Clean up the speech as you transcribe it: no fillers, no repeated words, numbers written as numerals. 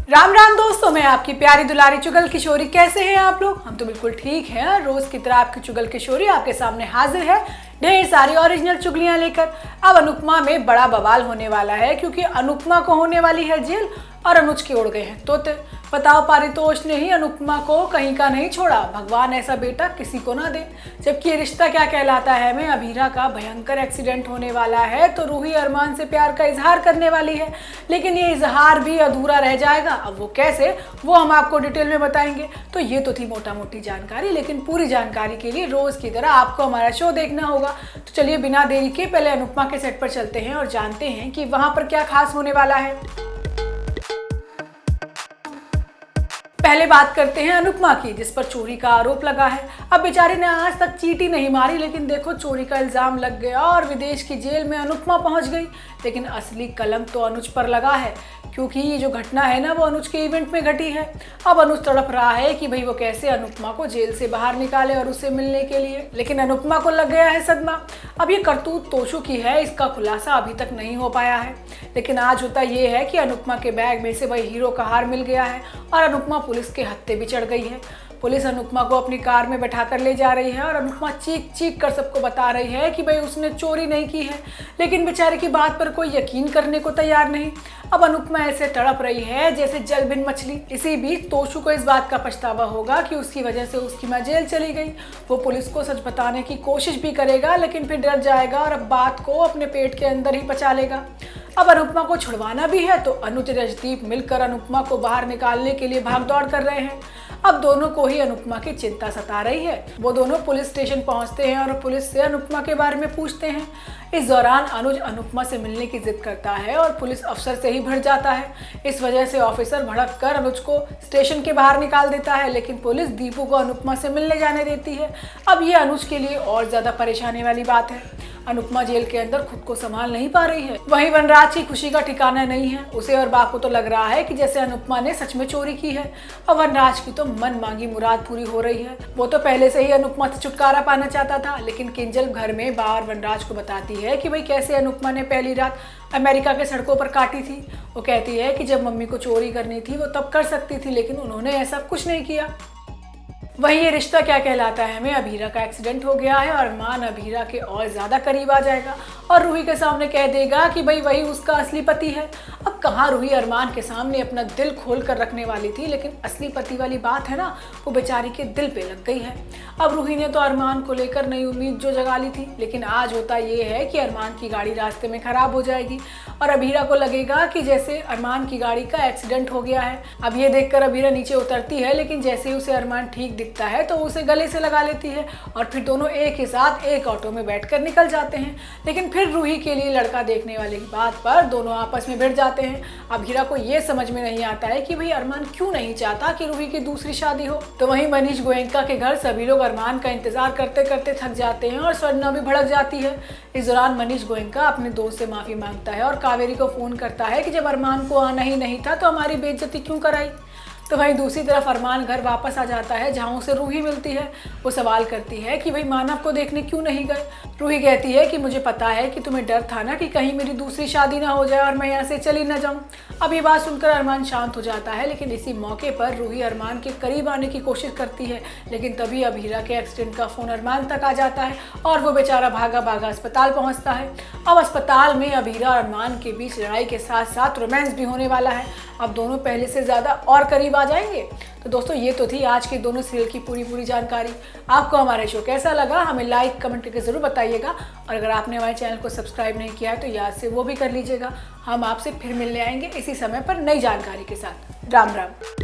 राम राम दोस्तों, मैं आपकी प्यारी दुलारी चुगल किशोरी। कैसे हैं आप लोग? हम तो बिल्कुल ठीक हैं। रोज की तरह आपकी चुगल किशोरी आपके सामने हाजिर है ढेर सारी ओरिजिनल चुगलियां लेकर। अब अनुपमा में बड़ा बवाल होने वाला है क्योंकि अनुपमा को होने वाली है जेल और अनुज के उड़ गए हैं तोते। बताओ, पारितोष ने ही अनुपमा को कहीं का नहीं छोड़ा। भगवान ऐसा बेटा किसी को ना दे। जबकि ये रिश्ता क्या कहलाता है में अभीरा का भयंकर एक्सीडेंट होने वाला है तो रूही अरमान से प्यार का इजहार करने वाली है, लेकिन ये इजहार भी अधूरा रह जाएगा। अब वो कैसे, वो हम आपको डिटेल में बताएंगे। तो ये तो थी मोटा मोटी जानकारी, लेकिन पूरी जानकारी के लिए रोज की तरह आपको हमारा शो देखना होगा। तो चलिए बिना देरी के पहले अनुपमा के सेट पर चलते हैं और जानते हैं कि वहां पर क्या खास होने वाला है। पहले बात करते हैं अनुपमा की, जिस पर चोरी का आरोप लगा है। अब बेचारी ने आज तक चींटी नहीं मारी, लेकिन देखो चोरी का इल्जाम लग गया और विदेश की जेल में अनुपमा पहुंच गई। लेकिन असली कलम तो अनुज पर लगा है, क्योंकि ये जो घटना है ना वो अनुज के इवेंट में घटी है। अब अनुज तड़प रहा है कि भाई वो कैसे अनुपमा को जेल से बाहर निकाले और उससे मिलने के लिए, लेकिन अनुपमा को लग गया है सदमा। अब ये करतूत तोशु की है, इसका खुलासा अभी तक नहीं हो पाया है। लेकिन आज होता ये है कि अनुपमा के बैग में से वही हीरो का हार मिल गया है और अनुपमा पुलिस के हत्थे भी चढ़ गई है। पुलिस अनुपमा को अपनी कार में बैठा कर ले जा रही है और अनुपमा चीख चीख कर सबको बता रही है कि भाई उसने चोरी नहीं की है, लेकिन बेचारे की बात पर कोई यकीन करने को तैयार नहीं। अब अनुपमा ऐसे तड़प रही है जैसे जल बिन मछली। इसी बीच तोशु को इस बात का पछतावा होगा कि उसकी वजह से उसकी मां जेल चली गई। वो पुलिस को सच बताने की कोशिश भी करेगा, लेकिन फिर डर जाएगा और अब बात को अपने पेट के अंदर ही पचा लेगा। अब अनुपमा को छुड़वाना भी है तो अनुज रजदीप मिलकर अनुपमा को बाहर निकालने के लिए भाग दौड़ कर रहे हैं। अब दोनों को ही अनुपमा की चिंता सता रही है। वो दोनों पुलिस स्टेशन पहुंचते हैं और पुलिस से अनुपमा के बारे में पूछते हैं। इस दौरान अनुज अनुपमा से मिलने की जिद करता है और पुलिस अफसर से ही भिड़ जाता है। इस वजह से ऑफिसर भड़क कर अनुज को स्टेशन के बाहर निकाल देता है, लेकिन पुलिस दीपू को अनुपमा से मिलने जाने देती है। अब ये अनुज के लिए और ज्यादा परेशानी वाली बात है। अनुपमा जेल के अंदर खुद को संभाल नहीं पा रही है। वहीं वनराज की खुशी का ठिकाना नहीं है। उसे और बा को तो लग रहा है कि जैसे अनुपमा ने सच में चोरी की है और वनराज की तो मन मांगी मुराद पूरी हो रही है। वो तो पहले से ही अनुपमा से छुटकारा पाना चाहता था, लेकिन किंजल घर में बा और वनराज को बताती है कि भाई कैसे अनुपमा ने पहली रात अमेरिका के सड़कों पर काटी थी। वो कहती है कि जब मम्मी को चोरी करनी थी वो तब कर सकती थी, लेकिन उन्होंने ऐसा कुछ नहीं किया। वहीं ये रिश्ता क्या कहलाता है में अभीरा का एक्सीडेंट हो गया है और अरमान अभीरा के और ज्यादा करीब आ जाएगा और रूही के सामने कह देगा कि भाई वही उसका असली पति है। अब कहाँ रूही अरमान के सामने अपना दिल खोल कर रखने वाली थी, लेकिन असली पति वाली बात है ना वो बेचारी के दिल पे लग गई है। अब रूही ने तो अरमान को लेकर नई उम्मीद जो जगा ली थी, लेकिन आज होता ये है कि अरमान की गाड़ी रास्ते में खराब हो जाएगी और अभीरा को लगेगा कि जैसे अरमान की गाड़ी का एक्सीडेंट हो गया है। अब ये देखकर अभीरा नीचे उतरती है, लेकिन जैसे ही उसे अरमान ठीक दिखता है तो उसे गले से लगा लेती है और फिर दोनों एक ही साथ एक ऑटो में बैठकर निकल जाते हैं। लेकिन फिर रूही के लिए लड़का देखने वाले की बात पर दोनों आपस में भिड़ जाते हैं। अभीरा को ये समझ में नहीं आता है कि भाई अरमान क्यों नहीं चाहता कि रूही की दूसरी शादी हो। तो वहीं मनीष गोयनका के घर सभी लोग अरमान का इंतजार करते करते थक जाते हैं और स्वर्णा भी भड़क जाती है। इस दौरान मनीष गोयनका अपने दोस्त से माफी मांगता है और कावेरी को फोन करता है कि जब अरमान को आना ही नहीं था तो हमारी बेइज्जती क्यों कराई। तो वहीं दूसरी तरफ अरमान घर वापस आ जाता है जहां उसे रूही मिलती है। वो सवाल करती है कि भाई मानव को देखने क्यों नहीं गए। रूही कहती है कि मुझे पता है कि तुम्हें डर था ना कि कहीं मेरी दूसरी शादी ना हो जाए और मैं यहाँ से चली ना जाऊँ। अब ये बात सुनकर अरमान शांत हो जाता है, लेकिन इसी मौके पर रूही अरमान के करीब आने की कोशिश करती है, लेकिन तभी अभीरा के एक्सीडेंट का फोन अरमान तक आ जाता है और वो बेचारा भागा भागा अस्पताल पहुँचता है। अब अस्पताल में अभीरा और अरमान के बीच लड़ाई के साथ साथ रोमांस भी होने वाला है। अब दोनों पहले से ज़्यादा और करीब आ जाएंगे। तो दोस्तों ये तो थी आज के दोनों सीरियल की पूरी जानकारी। आपको हमारे शो कैसा लगा हमें लाइक कमेंट करके ज़रूर बताइएगा और अगर आपने हमारे चैनल को सब्सक्राइब नहीं किया है तो याद से वो भी कर लीजिएगा। हम आपसे फिर मिलने आएंगे इसी समय पर नई जानकारी के साथ। राम राम।